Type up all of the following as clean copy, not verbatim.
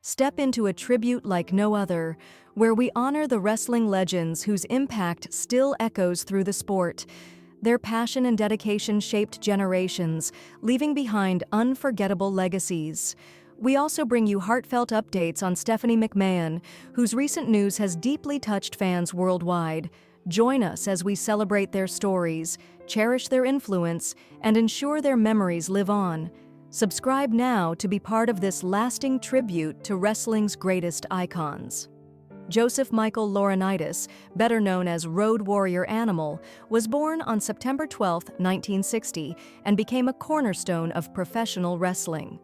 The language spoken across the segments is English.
Step into a tribute like no other, where we honor the wrestling legends whose impact still echoes through the sport. Their passion and dedication shaped generations, leaving behind unforgettable legacies. We also bring you heartfelt updates on Stephanie McMahon, whose recent news has deeply touched fans worldwide. Join us as we celebrate their stories, cherish their influence, and ensure their memories live on. Subscribe now to be part of this lasting tribute to wrestling's greatest icons. Joseph Michael Laurinaitis, better known as Road Warrior Animal, was born on September 12, 1960, and became a cornerstone of professional wrestling.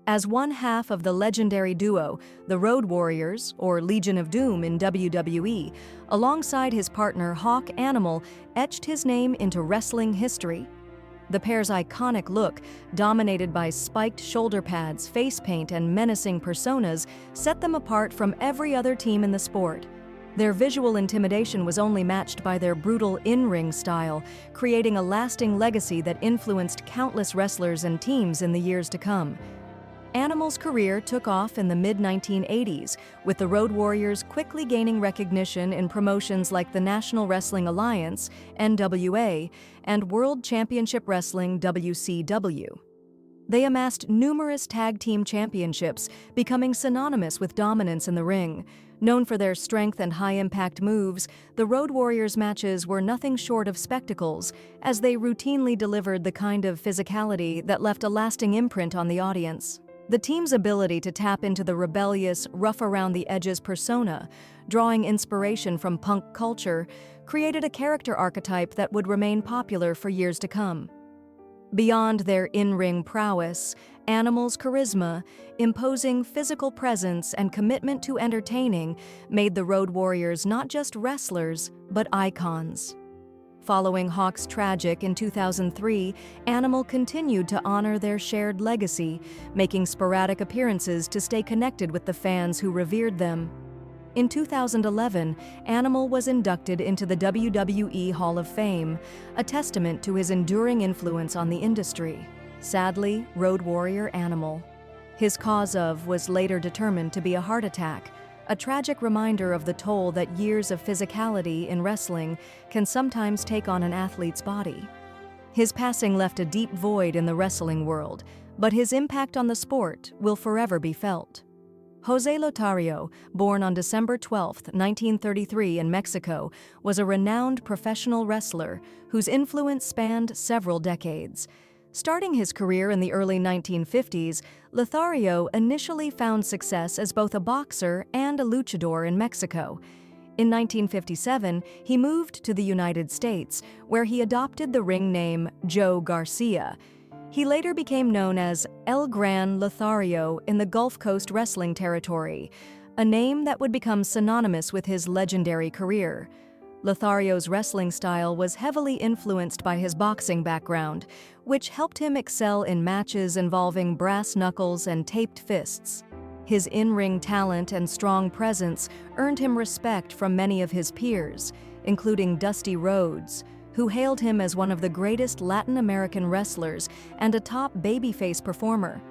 As one half of the legendary duo, the Road Warriors, or Legion of Doom in WWE, alongside his partner Hawk Animal, etched his name into wrestling history. The pair's iconic look, dominated by spiked shoulder pads, face paint, and menacing personas, set them apart from every other team in the sport. Their visual intimidation was only matched by their brutal in-ring style, creating a lasting legacy that influenced countless wrestlers and teams in the years to come. Animal's career took off in the mid-1980s, with the Road Warriors quickly gaining recognition in promotions like the National Wrestling Alliance, NWA, and World Championship Wrestling, WCW. They amassed numerous tag team championships, becoming synonymous with dominance in the ring. Known for their strength and high-impact moves, the Road Warriors matches were nothing short of spectacles, as they routinely delivered the kind of physicality that left a lasting imprint on the audience. The team's ability to tap into the rebellious, rough-around-the-edges persona, drawing inspiration from punk culture, created a character archetype that would remain popular for years to come. Beyond their in-ring prowess, Animal's charisma, imposing physical presence, and commitment to entertaining made the Road Warriors not just wrestlers, but icons. Following Hawk's tragic in 2003, Animal continued to honor their shared legacy, making sporadic appearances to stay connected with the fans who revered them. In 2011, Animal was inducted into the WWE Hall of Fame, a testament to his enduring influence on the industry. Sadly, Road Warrior Animal. His cause was later determined to be a heart attack, a tragic reminder of the toll that years of physicality in wrestling can sometimes take on an athlete's body. His passing left a deep void in the wrestling world, but his impact on the sport will forever be felt. José Lothario, born on December 12, 1933 in Mexico, was a renowned professional wrestler whose influence spanned several decades. Starting his career in the early 1950s, Lothario initially found success as both a boxer and a luchador in Mexico. In 1957, he moved to the United States, where he adopted the ring name Joe Garcia. He later became known as El Gran Lothario in the Gulf Coast wrestling territory, a name that would become synonymous with his legendary career. Lothario's wrestling style was heavily influenced by his boxing background, which helped him excel in matches involving brass knuckles and taped fists. His in-ring talent and strong presence earned him respect from many of his peers, including Dusty Rhodes, who hailed him as one of the greatest Latin American wrestlers and a top babyface performer.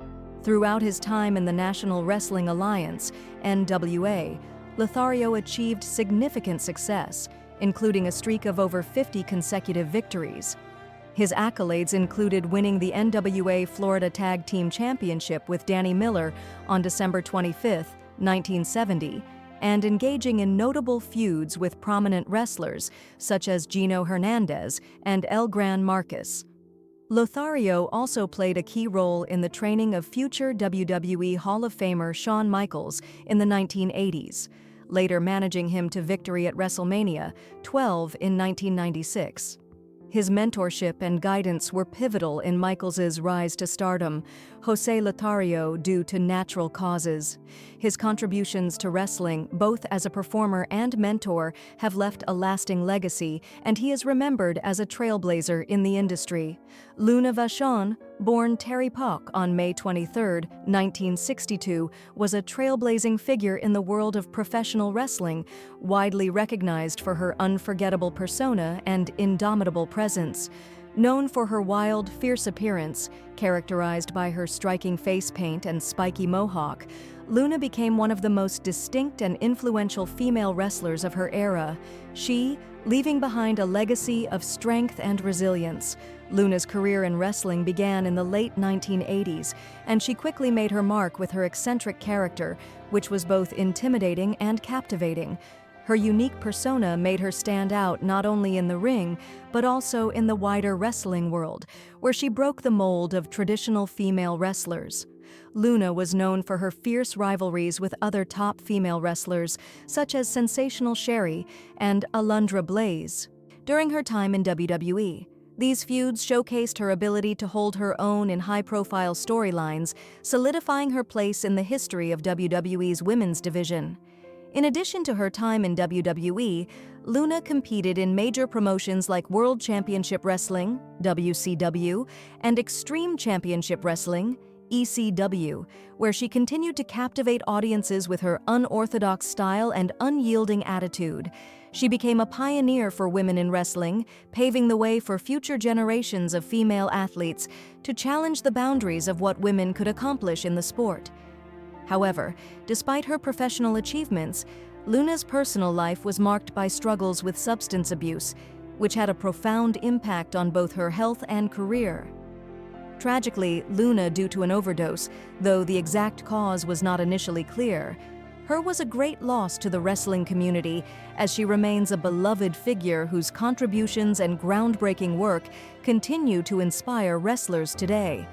Throughout his time in the National Wrestling Alliance, NWA, Lothario achieved significant success, including a streak of over 50 consecutive victories. His accolades included winning the NWA Florida Tag Team Championship with Danny Miller on December 25, 1970, and engaging in notable feuds with prominent wrestlers such as Gino Hernandez and El Gran Marcus. Lothario also played a key role in the training of future WWE Hall of Famer Shawn Michaels in the 1980s, later managing him to victory at WrestleMania 12 in 1996. His mentorship and guidance were pivotal in Michaels's rise to stardom, José Lothario due to natural causes. His contributions to wrestling, both as a performer and mentor, have left a lasting legacy, and he is remembered as a trailblazer in the industry. Luna Vachon, born Terry Pock on May 23, 1962, was a trailblazing figure in the world of professional wrestling, widely recognized for her unforgettable persona and indomitable presence. Known for her wild, fierce appearance, characterized by her striking face paint and spiky mohawk, Luna became one of the most distinct and influential female wrestlers of her era, leaving behind a legacy of strength and resilience. Luna's career in wrestling began in the late 1980s, and she quickly made her mark with her eccentric character, which was both intimidating and captivating. Her unique persona made her stand out not only in the ring, but also in the wider wrestling world, where she broke the mold of traditional female wrestlers. Luna was known for her fierce rivalries with other top female wrestlers, such as Sensational Sherri and Alundra Blaze. During her time in WWE, these feuds showcased her ability to hold her own in high-profile storylines, solidifying her place in the history of WWE's women's division. In addition to her time in WWE, Luna competed in major promotions like World Championship Wrestling, WCW, and Extreme Championship Wrestling, ECW, where she continued to captivate audiences with her unorthodox style and unyielding attitude. She became a pioneer for women in wrestling, paving the way for future generations of female athletes to challenge the boundaries of what women could accomplish in the sport. However, despite her professional achievements, Luna's personal life was marked by struggles with substance abuse, which had a profound impact on both her health and career. Tragically, Luna, due to an overdose, though the exact cause was not initially clear, was a great loss to the wrestling community, as she remains a beloved figure whose contributions and groundbreaking work continue to inspire wrestlers today.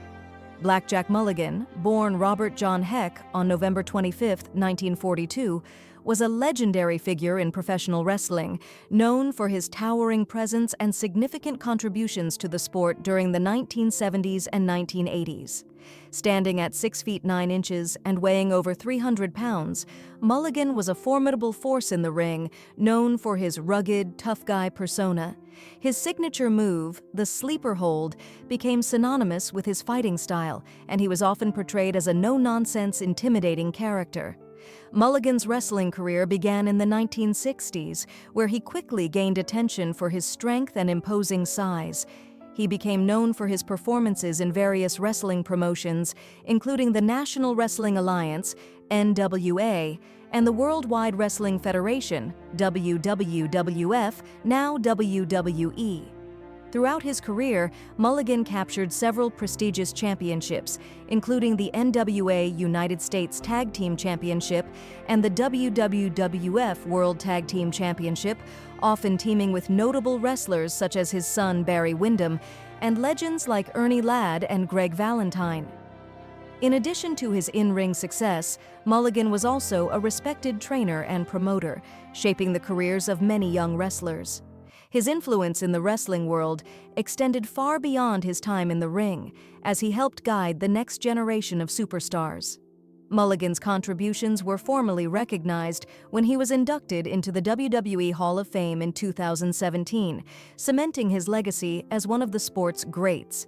Blackjack Mulligan, born Robert John Heck on November 25, 1942, was a legendary figure in professional wrestling, known for his towering presence and significant contributions to the sport during the 1970s and 1980s. Standing at 6 feet 9 inches and weighing over 300 pounds, Mulligan was a formidable force in the ring, known for his rugged, tough guy persona. His signature move, the sleeper hold, became synonymous with his fighting style, and he was often portrayed as a no-nonsense, intimidating character. Mulligan's wrestling career began in the 1960s, where he quickly gained attention for his strength and imposing size. He became known for his performances in various wrestling promotions, including the National Wrestling Alliance, NWA, and the Worldwide Wrestling Federation, WWWF, now WWE. Throughout his career, Mulligan captured several prestigious championships, including the NWA United States Tag Team Championship and the WWWF World Tag Team Championship, often teaming with notable wrestlers such as his son Barry Windham and legends like Ernie Ladd and Greg Valentine. In addition to his in-ring success, Mulligan was also a respected trainer and promoter, shaping the careers of many young wrestlers. His influence in the wrestling world extended far beyond his time in the ring, as he helped guide the next generation of superstars. Mulligan's contributions were formally recognized when he was inducted into the WWE Hall of Fame in 2017, cementing his legacy as one of the sport's greats.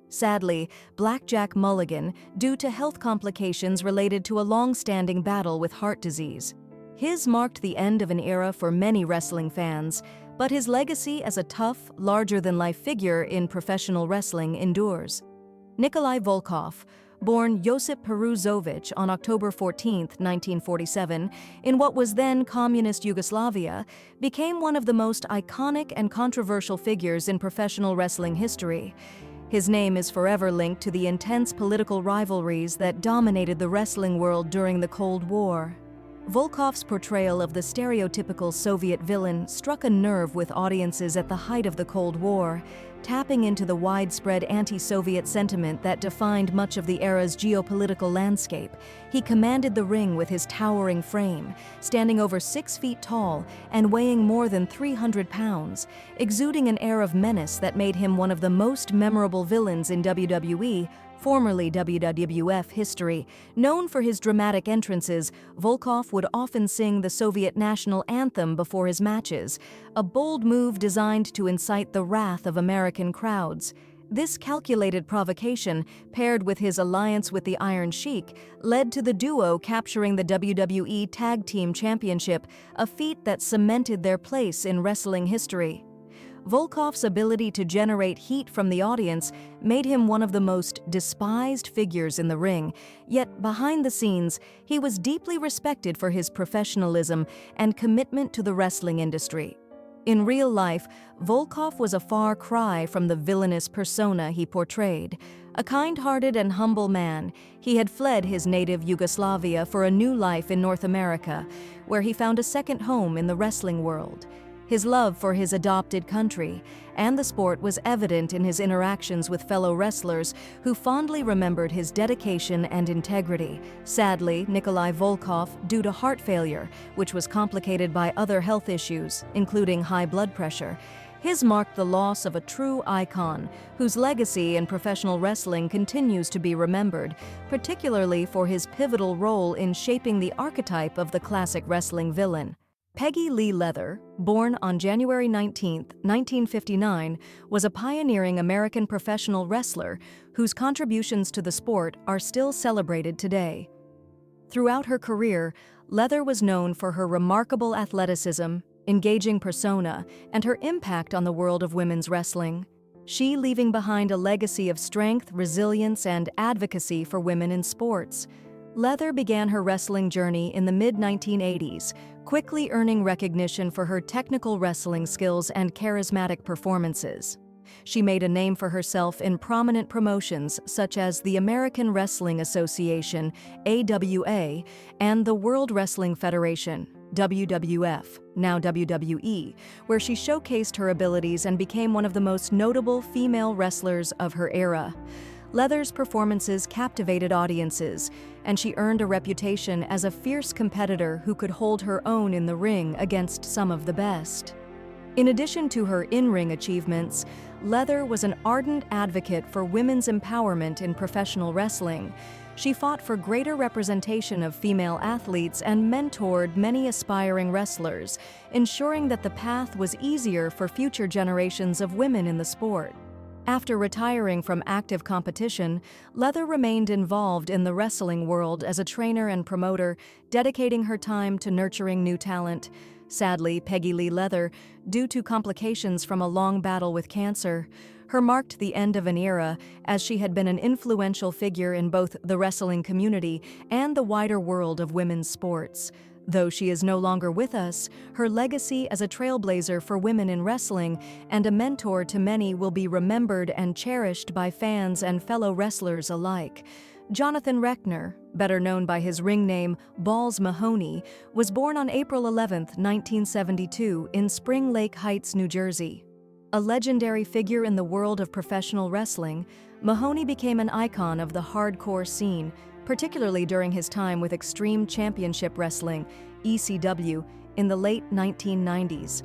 Sadly, Blackjack Mulligan, due to health complications related to a long-standing battle with heart disease. His marked the end of an era for many wrestling fans, but his legacy as a tough, larger-than-life figure in professional wrestling endures. Nikolai Volkov, born Josip Peruzovich on October 14, 1947, in what was then communist Yugoslavia, became one of the most iconic and controversial figures in professional wrestling history. His name is forever linked to the intense political rivalries that dominated the wrestling world during the Cold War. Volkov's portrayal of the stereotypical Soviet villain struck a nerve with audiences at the height of the Cold War, tapping into the widespread anti-Soviet sentiment that defined much of the era's geopolitical landscape. He commanded the ring with his towering frame, standing over 6 feet tall and weighing more than 300 pounds, exuding an air of menace that made him one of the most memorable villains in WWE, formerly WWF history. Known for his dramatic entrances, Volkov would often sing the Soviet national anthem before his matches, a bold move designed to incite the wrath of American crowds. This calculated provocation, paired with his alliance with the Iron Sheik, led to the duo capturing the WWE Tag Team Championship, a feat that cemented their place in wrestling history. Volkov's ability to generate heat from the audience made him one of the most despised figures in the ring, yet behind the scenes, he was deeply respected for his professionalism and commitment to the wrestling industry. In real life, Volkov was a far cry from the villainous persona he portrayed. A kind-hearted and humble man, he had fled his native Yugoslavia for a new life in North America, where he found a second home in the wrestling world. His love for his adopted country and the sport was evident in his interactions with fellow wrestlers who fondly remembered his dedication and integrity. Sadly, Nikolai Volkov, due to heart failure, which was complicated by other health issues, including high blood pressure, his marked the loss of a true icon whose legacy in professional wrestling continues to be remembered, particularly for his pivotal role in shaping the archetype of the classic wrestling villain. Peggy Lee Leather, born on January 19, 1959, was a pioneering American professional wrestler whose contributions to the sport are still celebrated today. Throughout her career, Leather was known for her remarkable athleticism, engaging persona, and her impact on the world of women's wrestling. She leaving behind a legacy of strength, resilience, and advocacy for women in sports. Leather began her wrestling journey in the mid-1980s, quickly earning recognition for her technical wrestling skills and charismatic performances. She made a name for herself in prominent promotions such as the American Wrestling Association, AWA, and the World Wrestling Federation, WWF, now WWE, where she showcased her abilities and became one of the most notable female wrestlers of her era. Leather's performances captivated audiences, and she earned a reputation as a fierce competitor who could hold her own in the ring against some of the best. In addition to her in-ring achievements, Leather was an ardent advocate for women's empowerment in professional wrestling. She fought for greater representation of female athletes and mentored many aspiring wrestlers, ensuring that the path was easier for future generations of women in the sport. After retiring from active competition, Leather remained involved in the wrestling world as a trainer and promoter, dedicating her time to nurturing new talent. Sadly, Peggy Lee Leather, due to complications from a long battle with cancer, her marked the end of an era, as she had been an influential figure in both the wrestling community and the wider world of women's sports. Though she is no longer with us, her legacy as a trailblazer for women in wrestling and a mentor to many will be remembered and cherished by fans and fellow wrestlers alike. Jonathan Reckner, better known by his ring name Balls Mahoney, was born on April 11, 1972, in Spring Lake Heights, New Jersey. A legendary figure in the world of professional wrestling, Mahoney became an icon of the hardcore scene, particularly during his time with Extreme Championship Wrestling, ECW, in the late 1990s.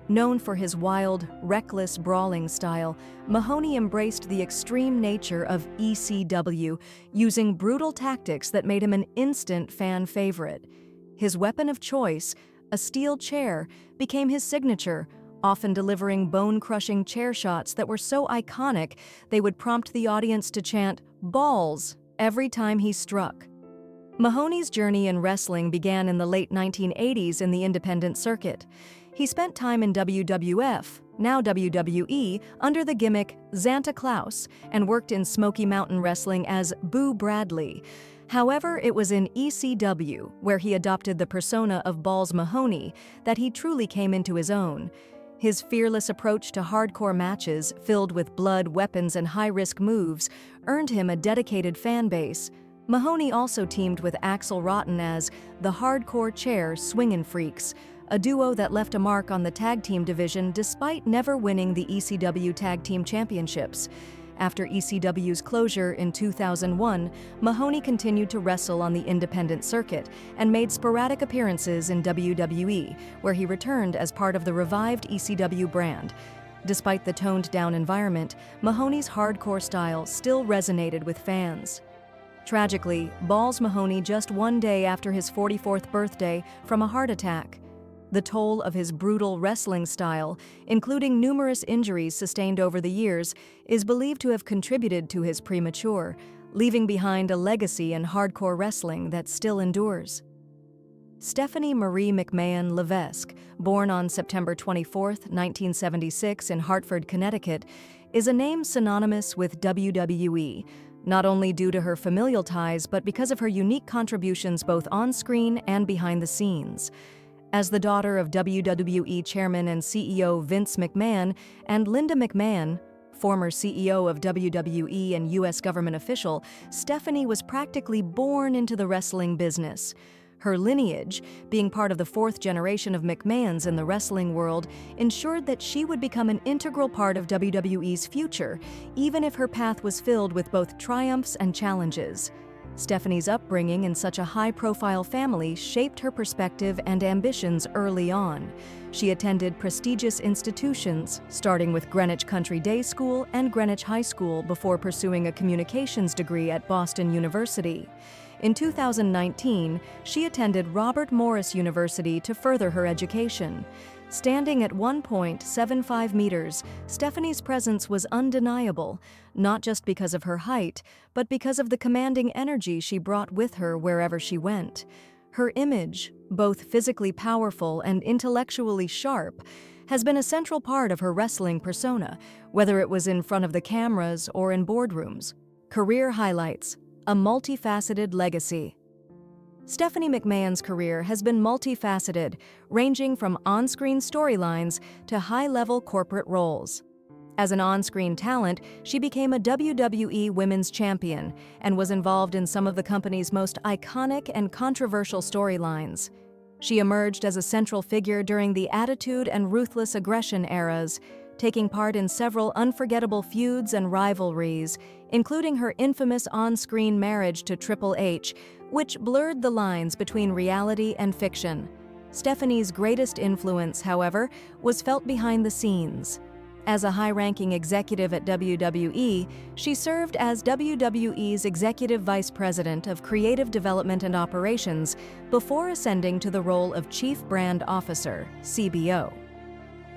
Known for his wild, reckless brawling style, Mahoney embraced the extreme nature of ECW, using brutal tactics that made him an instant fan favorite. His weapon of choice, a steel chair, became his signature, often delivering bone-crushing chair shots that were so iconic they would prompt the audience to chant "Balls" every time he struck. Mahoney's journey in wrestling began in the late 1980s in the independent circuit. He spent time in WWF, now WWE, under the gimmick Santa Claus, and worked in Smoky Mountain Wrestling as Boo Bradley. However, it was in ECW, where he adopted the persona of Balls Mahoney, that he truly came into his own. His fearless approach to hardcore matches, filled with blood, weapons, and high-risk moves, earned him a dedicated fan base. Mahoney also teamed with Axl Rotten as the Hardcore Chair Swingin' Freaks, a duo that left a mark on the tag team division despite never winning the ECW Tag Team Championships. After ECW's closure in 2001, Mahoney continued to wrestle on the independent circuit and made sporadic appearances in WWE, where he returned as part of the revived ECW brand. Despite the toned-down environment, Mahoney's hardcore style still resonated with fans. Tragically, Balls Mahoney just one day after his 44th birthday from a heart attack. The toll of his brutal wrestling style, including numerous injuries sustained over the years, is believed to have contributed to his premature, leaving behind a legacy in hardcore wrestling that still endures. Stephanie Marie McMahon Levesque, born on September 24, 1976 in Hartford, Connecticut, is a name synonymous with WWE, not only due to her familial ties but because of her unique contributions both on-screen and behind the scenes. As the daughter of WWE Chairman and CEO Vince McMahon and Linda McMahon, former CEO of WWE and U.S. government official, Stephanie was practically born into the wrestling business. Her lineage, being part of the fourth generation of McMahons in the wrestling world, ensured that she would become an integral part of WWE's future, even if her path was filled with both triumphs and challenges. Stephanie's upbringing in such a high-profile family shaped her perspective and ambitions early on. She attended prestigious institutions, starting with Greenwich Country Day School and Greenwich High School before pursuing a communications degree at Boston University. In 2019, she attended Robert Morris University to further her education. Standing at 1.75 meters, Stephanie's presence was undeniable, not just because of her height, but because of the commanding energy she brought with her wherever she went. Her image, both physically powerful and intellectually sharp, has been a central part of her wrestling persona, whether it was in front of the cameras or in boardrooms. Career highlights: a multifaceted legacy. Stephanie McMahon's career has been multifaceted, ranging from on-screen storylines to high-level corporate roles. As an on-screen talent, she became a WWE Women's Champion and was involved in some of the company's most iconic and controversial storylines. She emerged as a central figure during the Attitude and Ruthless Aggression eras, taking part in several unforgettable feuds and rivalries, including her infamous on-screen marriage to Triple H, which blurred the lines between reality and fiction. Stephanie's greatest influence, however, was felt behind the scenes. As a high-ranking executive at WWE, she served as WWE's Executive Vice President of Creative Development and Operations before ascending to the role of Chief Brand Officer, CBO.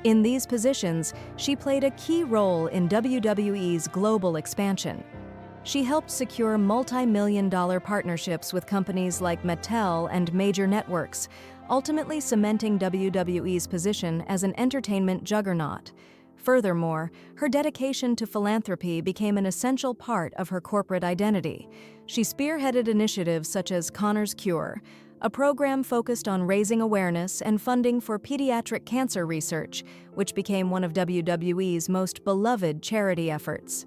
In these positions, she played a key role in WWE's global expansion. She helped secure multi-million-dollar partnerships with companies like Mattel and major networks, ultimately cementing WWE's position as an entertainment juggernaut. Furthermore, her dedication to philanthropy became an essential part of her corporate identity. She spearheaded initiatives such as Connor's Cure, a program focused on raising awareness and funding for pediatric cancer research, which became one of WWE's most beloved charity efforts.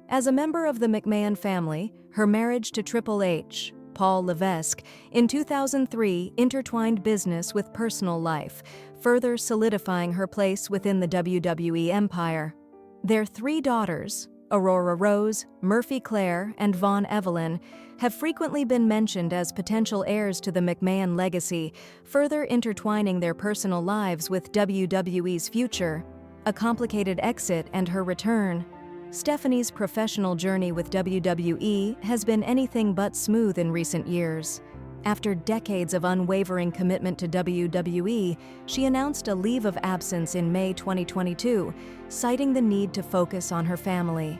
As a member of the McMahon family, her marriage to Triple H, Paul Levesque, in 2003 intertwined business with personal life, further solidifying her place within the WWE empire. Their three daughters, Aurora Rose, Murphy Claire, and Vaughn Evelyn, have frequently been mentioned as potential heirs to the McMahon legacy, further intertwining their personal lives with WWE's future. A complicated exit and her return. Stephanie's professional journey with WWE has been anything but smooth in recent years. After decades of unwavering commitment to WWE, she announced a leave of absence in May 2022, citing the need to focus on her family.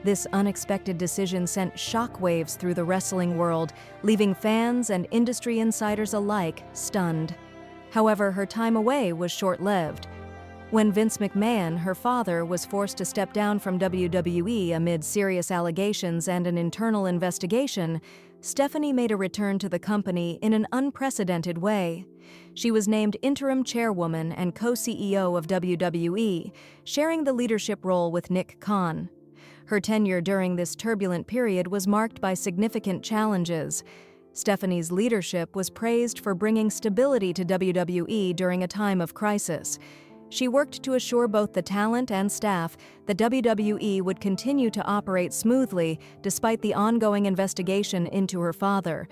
This unexpected decision sent shockwaves through the wrestling world, leaving fans and industry insiders alike stunned. However, her time away was short-lived. When Vince McMahon, her father, was forced to step down from WWE amid serious allegations and an internal investigation, Stephanie made a return to the company in an unprecedented way. She was named interim chairwoman and co-CEO of WWE, sharing the leadership role with Nick Khan. Her tenure during this turbulent period was marked by significant challenges. Stephanie's leadership was praised for bringing stability to WWE during a time of crisis. She worked to assure both the talent and staff that WWE would continue to operate smoothly despite the ongoing investigation into her father.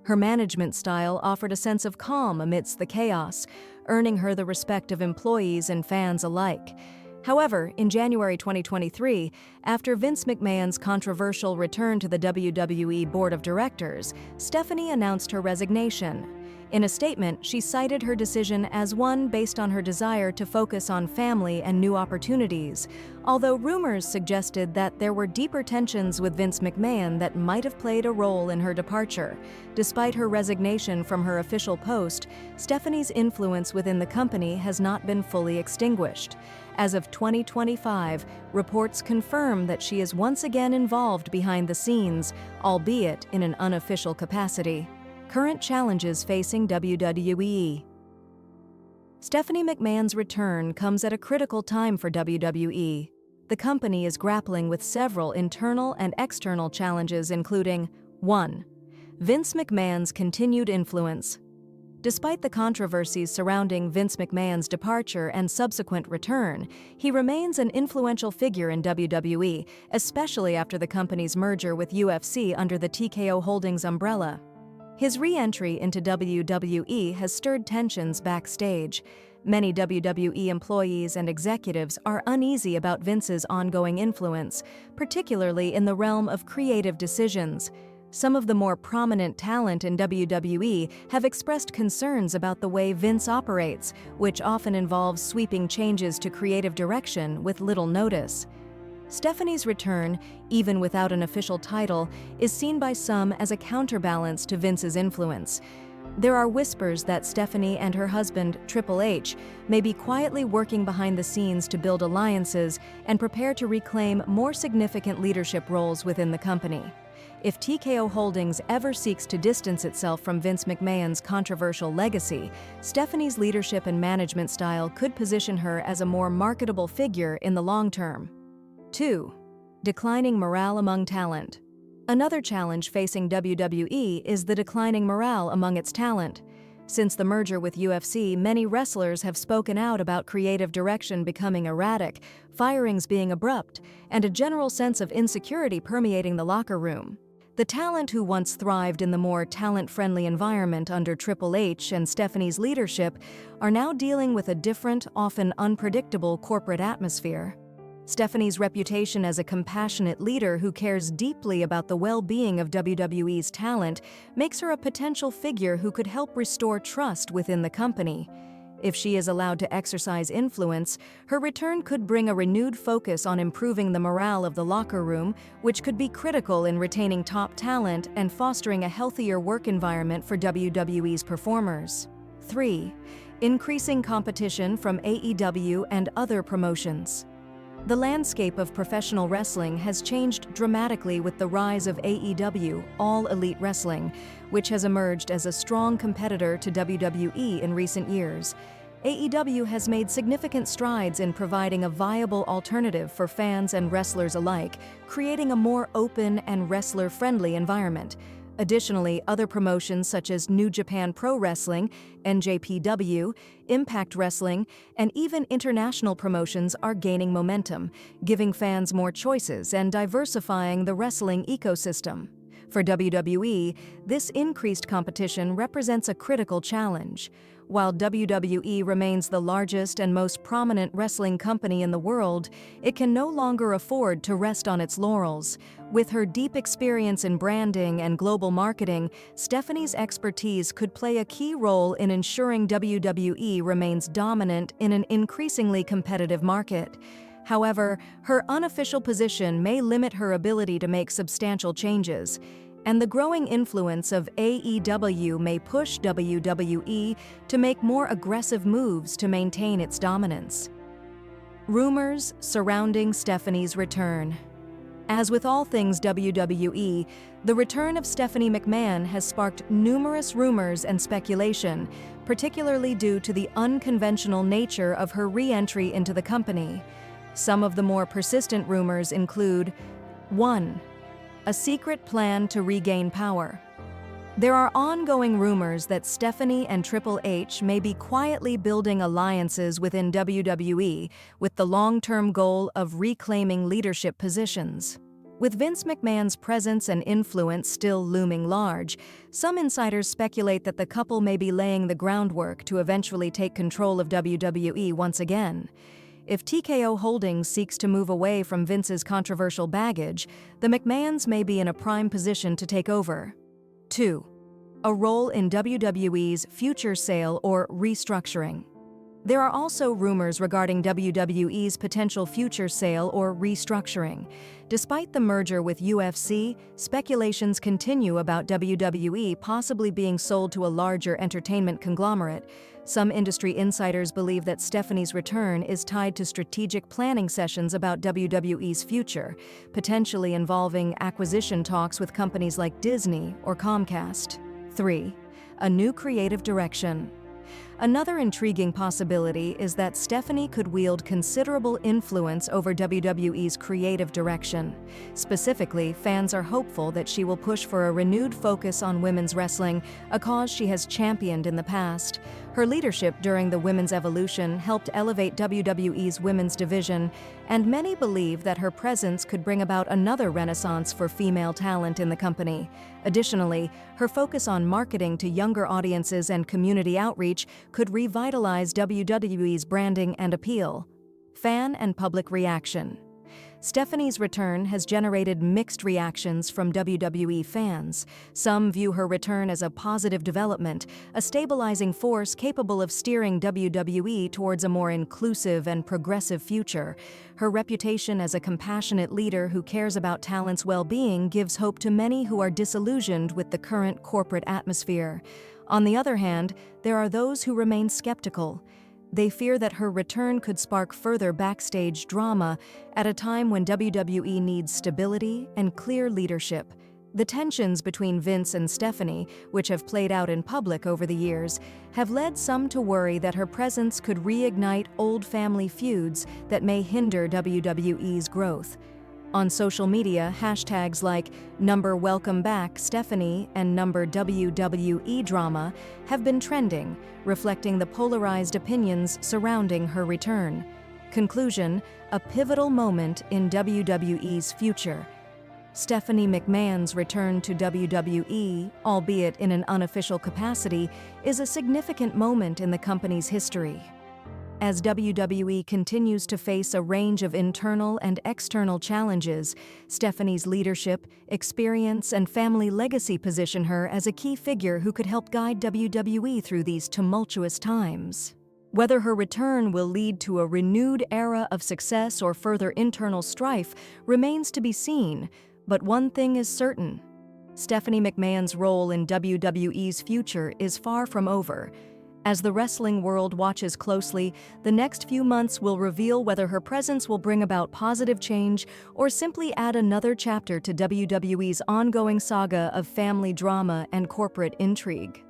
Her management style offered a sense of calm amidst the chaos, earning her the respect of employees and fans alike. However, in January 2023, after Vince McMahon's controversial return to the WWE Board of Directors, Stephanie announced her resignation. In a statement, she cited her decision as one based on her desire to focus on family and new opportunities, although rumors suggested that there were deeper tensions with Vince McMahon that might have played a role in her departure. Despite her resignation from her official post, Stephanie's influence within the company has not been fully extinguished. As of 2025, reports confirm that she is once again involved behind the scenes, albeit in an unofficial capacity. Current challenges facing WWE. Stephanie McMahon's return comes at a critical time for WWE. The company is grappling with several internal and external challenges, including 1. Vince McMahon's continued influence. Despite the controversies surrounding Vince McMahon's departure and subsequent return, he remains an influential figure in WWE, especially after the company's merger with UFC under the TKO Holdings umbrella. His re-entry into WWE has stirred tensions backstage. Many WWE employees and executives are uneasy about Vince's ongoing influence, particularly in the realm of creative decisions. Some of the more prominent talent in WWE have expressed concerns about the way Vince operates, which often involves sweeping changes to creative direction with little notice. Stephanie's return, even without an official title, is seen by some as a counterbalance to Vince's influence. There are whispers that Stephanie and her husband, Triple H, may be quietly working behind the scenes to build alliances and prepare to reclaim more significant leadership roles within the company. If TKO Holdings ever seeks to distance itself from Vince McMahon's controversial legacy, Stephanie's leadership and management style could position her as a more marketable figure in the long term. 2. Declining morale among talent. Another challenge facing WWE is the declining morale among its talent. Since the merger with UFC, many wrestlers have spoken out about creative direction becoming erratic, firings being abrupt, and a general sense of insecurity permeating the locker room. The talent who once thrived in the more talent-friendly environment under Triple H and Stephanie's leadership are now dealing with a different, often unpredictable corporate atmosphere. Stephanie's reputation as a compassionate leader who cares deeply about the well-being of WWE's talent makes her a potential figure who could help restore trust within the company. If she is allowed to exercise influence, her return could bring a renewed focus on improving the morale of the locker room, which could be critical in retaining top talent and fostering a healthier work environment for WWE's performers. 3. Increasing competition from AEW and other promotions. The landscape of professional wrestling has changed dramatically with the rise of AEW, All Elite Wrestling, which has emerged as a strong competitor to WWE in recent years. AEW has made significant strides in providing a viable alternative for fans and wrestlers alike, creating a more open and wrestler-friendly environment. Additionally, other promotions such as New Japan Pro Wrestling, NJPW, Impact Wrestling, and even international promotions are gaining momentum, giving fans more choices and diversifying the wrestling ecosystem. For WWE, this increased competition represents a critical challenge. While WWE remains the largest and most prominent wrestling company in the world, it can no longer afford to rest on its laurels. With her deep experience in branding and global marketing, Stephanie's expertise could play a key role in ensuring WWE remains dominant in an increasingly competitive market. However, her unofficial position may limit her ability to make substantial changes, and the growing influence of AEW may push WWE to make more aggressive moves to maintain its dominance. Rumors surrounding Stephanie's return. As with all things WWE, the return of Stephanie McMahon has sparked numerous rumors and speculation, particularly due to the unconventional nature of her re-entry into the company. Some of the more persistent rumors include: 1. A secret plan to regain power. There are ongoing rumors that Stephanie and Triple H may be quietly building alliances within WWE with the long-term goal of reclaiming leadership positions. With Vince McMahon's presence and influence still looming large, some insiders speculate that the couple may be laying the groundwork to eventually take control of WWE once again. If TKO Holdings seeks to move away from Vince's controversial baggage, the McMahons may be in a prime position to take over. 2. a role in WWE's future sale or restructuring. There are also rumors regarding WWE's potential future sale or restructuring. Despite the merger with UFC, speculations continue about WWE possibly being sold to a larger entertainment conglomerate. Some industry insiders believe that Stephanie's return is tied to strategic planning sessions about WWE's future, potentially involving acquisition talks with companies like Disney or Comcast. 3. A new creative direction. Another intriguing possibility is that Stephanie could wield considerable influence over WWE's creative direction. Specifically, fans are hopeful that she will push for a renewed focus on women's wrestling, a cause she has championed in the past. Her leadership during the women's evolution helped elevate WWE's women's division, and many believe that her presence could bring about another renaissance for female talent in the company. Additionally, her focus on marketing to younger audiences and community outreach could revitalize WWE's branding and appeal. Fan and public reaction. Stephanie's return has generated mixed reactions from WWE fans. Some view her return as a positive development, a stabilizing force capable of steering WWE towards a more inclusive and progressive future. Her reputation as a compassionate leader who cares about talent's well-being gives hope to many who are disillusioned with the current corporate atmosphere. On the other hand, there are those who remain skeptical. They fear that her return could spark further backstage drama at a time when WWE needs stability and clear leadership. The tensions between Vince and Stephanie, which have played out in public over the years, have led some to worry that her presence could reignite old family feuds that may hinder WWE's growth. On social media, hashtags like #WelcomeBackStephanie and #WWE Drama have been trending, reflecting the polarized opinions surrounding her return. Conclusion: a pivotal moment in WWE's future. Stephanie McMahon's return to WWE, albeit in an unofficial capacity, is a significant moment in the company's history. As WWE continues to face a range of internal and external challenges, Stephanie's leadership, experience, and family legacy position her as a key figure who could help guide WWE through these tumultuous times. Whether her return will lead to a renewed era of success or further internal strife remains to be seen, but one thing is certain: Stephanie McMahon's role in WWE's future is far from over. As the wrestling world watches closely, the next few months will reveal whether her presence will bring about positive change or simply add another chapter to WWE's ongoing saga of family drama and corporate intrigue.